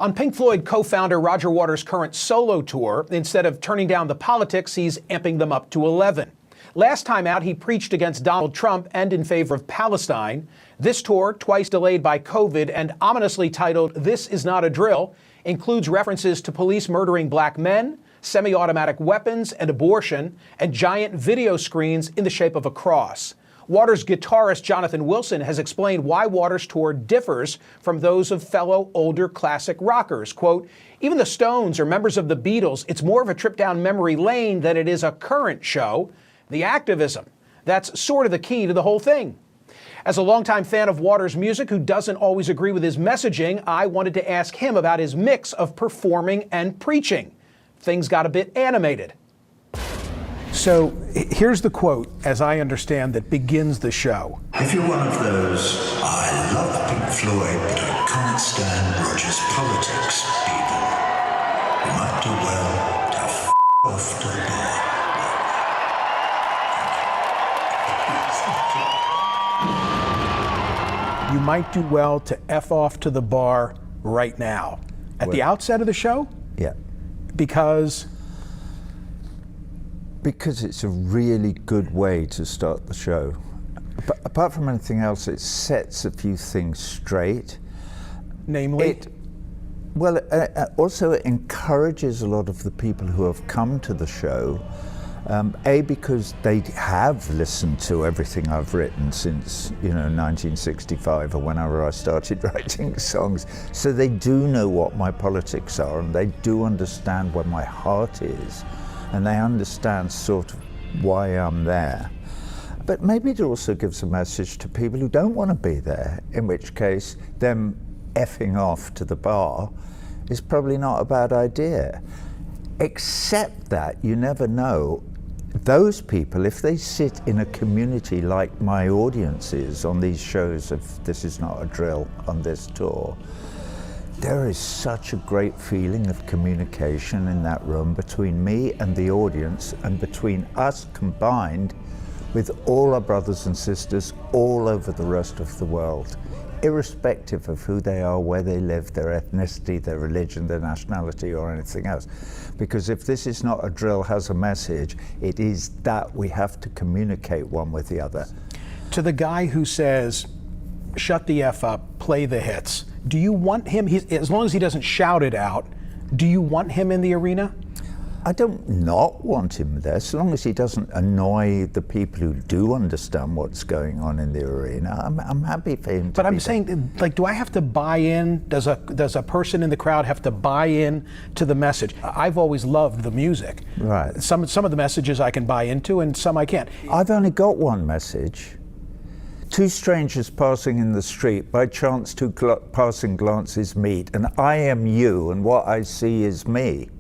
On Pink Floyd co-founder Roger Uoter's current solo tour, instead of turning down the politics, he's amping them up to 11. Last time out, he preached against Donald Trump and in favor of Palestine. This tour, twice delayed by COVID and ominously titled "This Is Not a Drill," includes references to police murdering black men, semi-automatic weapons and abortion, and giant video screens in the shape of a cross. Uoter's guitarist Jonathan Wilson has explained why Uoter's tour differs from those of fellow older classic rockers. Quote, "Even the Stones or members of the Beatles, it's more of a trip down memory lane than it is a current show. The activism, that's sort of the key to the whole thing." As a longtime fan of Uoter's music who doesn't always agree with his messaging, I wanted to ask him about his mix of performing and preaching. Things got a bit animated. So here's the quote, as I understand, that begins the show. If you're one of those, I love Pink Floyd, but I can't stand Roger's politics, people, you might do well to f*** off to the bar. You might do well to F off to the bar right now. At the outset of the show? Yeah. Because it's a really good way to start the show. But apart from anything else, it sets a few things straight. Namely? Also it encourages a lot of the people who have come to the show, because they have listened to everything I've written since, 1965 or whenever I started writing songs. So they do know what my politics are, and they do understand where my heart is. And they understand sort of why I'm there. But maybe it also gives a message to people who don't want to be there, in which case them effing off to the bar is probably not a bad idea. Except that you never know, those people, if they sit in a community like my audience is on these shows of This Is Not a Drill on this tour, there is such a great feeling of communication in that room between me and the audience, and between us combined with all our brothers and sisters all over the rest of the world, irrespective of who they are, where they live, their ethnicity, their religion, their nationality, or anything else. Because if This Is Not a Drill has a message, it is that we have to communicate one with the other. To the guy who says, shut the F up, play the hits, do you want him, as long as he doesn't shout it out, do you want him in the arena? I don't not want him there, so long as he doesn't annoy the people who do understand what's going on in the arena. I'm happy for him to But I'm saying, do I have to buy in? Does a person in the crowd have to buy in to the message? I've always loved the music. Right. Some of the messages I can buy into, and some I can't. I've only got one message. Two strangers passing in the street, by chance two passing glances meet, and I am you, and what I see is me.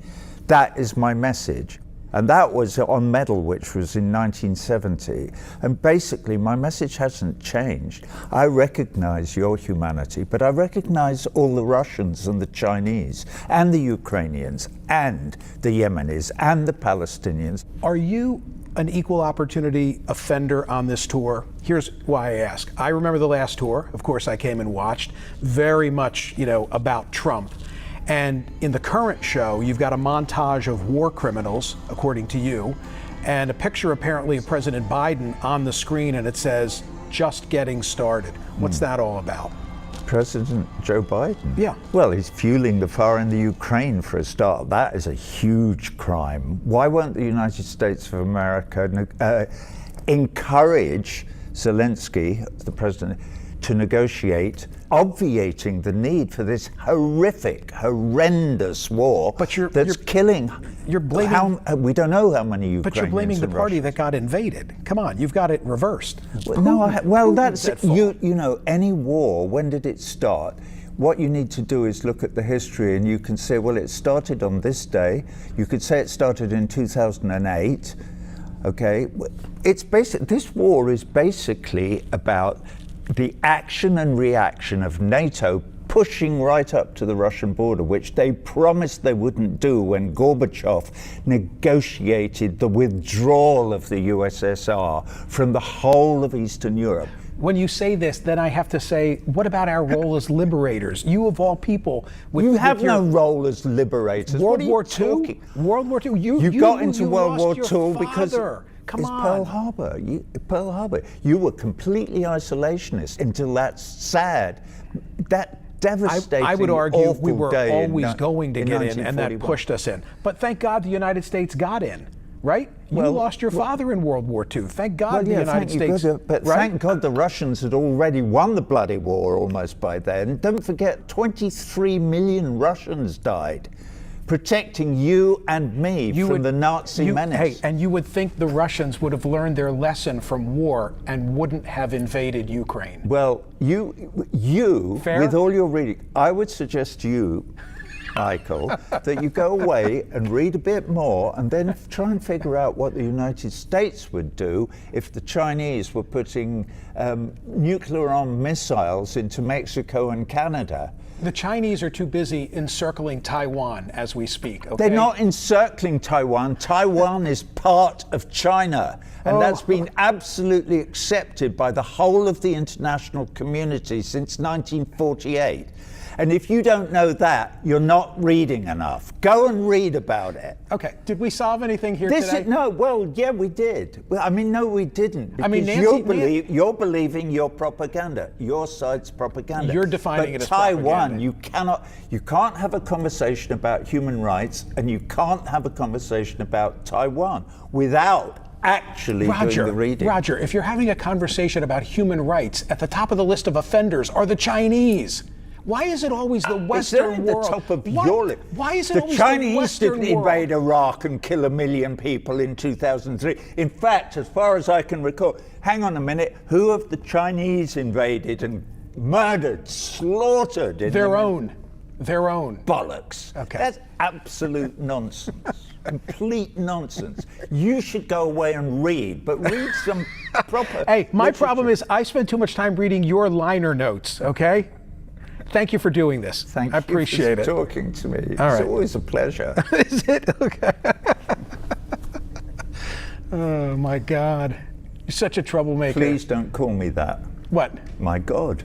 That is my message. And that was on Medal, which was in 1970. And basically, my message hasn't changed. I recognize your humanity, but I recognize all the Russians and the Chinese and the Ukrainians and the Yemenis and the Palestinians. Are you an equal opportunity offender on this tour? Here's why I ask. I remember the last tour. Of course, I came and watched. Very much, about Trump. And in the current show, you've got a montage of war criminals, according to you, and a picture apparently of President Biden on the screen, and it says, "Just getting started." What's that all about? President Joe Biden? Yeah. Well, he's fueling the fire in the Ukraine for a start. That is a huge crime. Why won't the United States of America encourage Zelensky, the president, to negotiate, obviating the need for this horrendous war that's killing. You're blaming. We don't know how many Ukrainians. But you're blaming the party that got invaded. Come on, you've got it reversed. That's any war. When did it start? What you need to do is look at the history, and you can say, well, it started on this day. You could say it started in 2008. Okay, this war is basically about the action and reaction of NATO pushing right up to the Russian border, which they promised they wouldn't do when Gorbachev negotiated the withdrawal of the USSR from the whole of Eastern Europe. When you say this, then I have to say, what about our role as liberators? You of all people, you have no role as liberators. World War II. World War II. You got into World War II because Come on. Pearl Harbor. You were completely isolationist until that sad, that devastating, I would argue we were day always going to get in, and that pushed us in. But thank God the United States got in, right? You lost your father in World War II. Thank God the United States. But thank God the Russians had already won the bloody war almost by then. Don't forget, 23 million Russians died, protecting you and me from the Nazi menace. Hey, and you would think the Russians would have learned their lesson from war and wouldn't have invaded Ukraine. Well, you Fair? With all your reading, I would suggest to you, Michael, that you go away and read a bit more and then try and figure out what the United States would do if the Chinese were putting nuclear-armed missiles into Mexico and Canada. The Chinese are too busy encircling Taiwan as we speak, okay? They're not encircling Taiwan. Taiwan is part of China, and that's been absolutely accepted by the whole of the international community since 1948. And if you don't know that, you're not reading enough. Go and read about it. Okay, did we solve anything here today? Yeah, we did. Well, I mean, no, we didn't. Because you're believing your propaganda, your side's propaganda. You're defining it as Taiwan, propaganda. you can't have a conversation about human rights, and you can't have a conversation about Taiwan without actually doing the reading. Roger, if you're having a conversation about human rights, at the top of the list of offenders are the Chinese. Why is it always the Western world? At the top of your list. Why is it always the Chinese Western didn't world? invade Iraq and kill 1 million people in 2003. In fact, as far as I can recall, hang on a minute, who have the Chinese invaded and murdered, slaughtered? Their own. Bollocks. Okay. That's absolute nonsense. Complete nonsense. You should go away and read, but read some proper Hey, my literature. problem is I spend too much time reading your liner notes, okay? Thank you for doing this. Thank I you appreciate for it. talking to me. All It's right. always a pleasure. Is it? Okay. Oh, my God. You're such a troublemaker. Please don't call me that. What? My God.